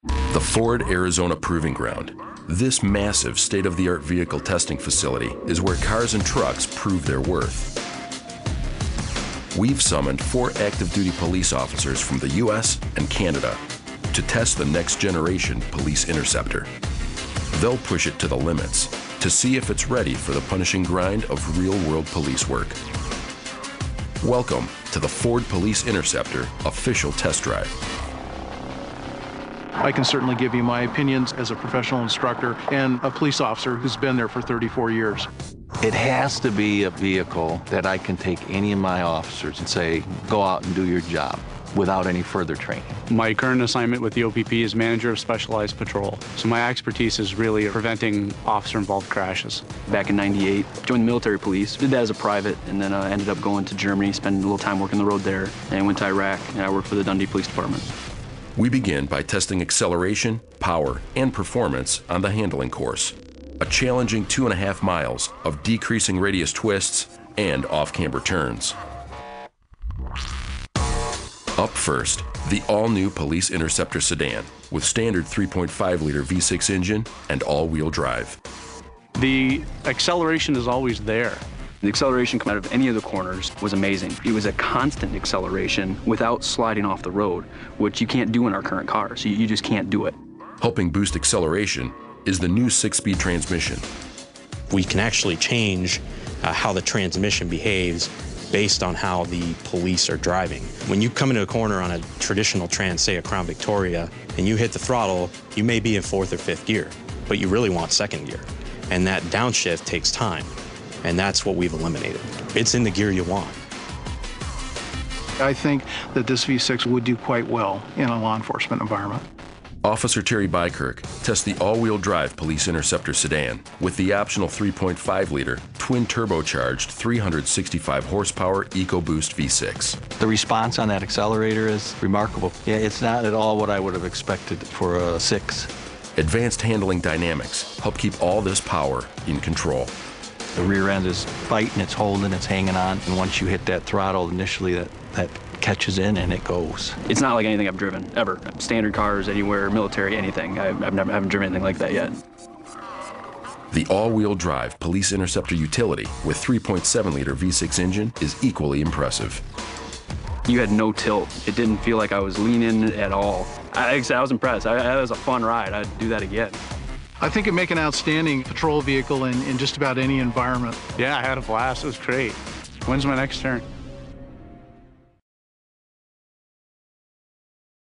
The Ford, Arizona Proving Ground. This massive state-of-the-art vehicle testing facility is where cars and trucks prove their worth. We've summoned 4 active-duty police officers from the U.S. and Canada to test the next-generation police Interceptor. They'll push it to the limits to see if it's ready for the punishing grind of real-world police work. Welcome to the Ford Police Interceptor official test drive. I can certainly give you my opinions as a professional instructor and a police officer who's been there for 34 years. It has to be a vehicle that I can take any of my officers and say, go out and do your job without any further training. My current assignment with the OPP is Manager of Specialized Patrol. So my expertise is really preventing officer-involved crashes. Back in '98, joined the military police, did that as a private, and then ended up going to Germany, spending a little time working the road there, and went to Iraq, and I worked for the Dundee Police Department. We begin by testing acceleration, power, and performance on the handling course. A challenging 2.5 miles of decreasing radius twists and off-camber turns. Up first, the all-new Police Interceptor sedan with standard 3.5-liter V6 engine and all-wheel drive. The acceleration is always there. The acceleration coming out of any of the corners was amazing. It was a constant acceleration without sliding off the road, which you can't do in our current cars. You just can't do it. Helping boost acceleration is the new 6-speed transmission. We can actually change how the transmission behaves based on how the police are driving. When you come into a corner on a traditional Trans, say a Crown Victoria, and you hit the throttle, you may be in 4th or 5th gear, but you really want 2nd gear. And that downshift takes time. And that's what we've eliminated. It's in the gear you want. I think that this V6 would do quite well in a law enforcement environment. Officer Terry Bykirk tests the all-wheel drive Police Interceptor sedan with the optional 3.5-liter twin turbocharged 365 horsepower EcoBoost V6. The response on that accelerator is remarkable. Yeah, it's not at all what I would have expected for a 6. Advanced handling dynamics help keep all this power in control. The rear end is fighting, it's holding, it's hanging on, and once you hit that throttle, initially that catches in and it goes. It's not like anything I've driven, ever. Standard cars, anywhere, military, anything. I haven't driven anything like that yet. The all-wheel drive Police Interceptor utility with 3.7-liter V6 engine is equally impressive. You had no tilt. It didn't feel like I was leaning at all. I was impressed. That was a fun ride. I'd do that again. I think it'd make an outstanding patrol vehicle in just about any environment. Yeah, I had a blast. It was great. When's my next turn?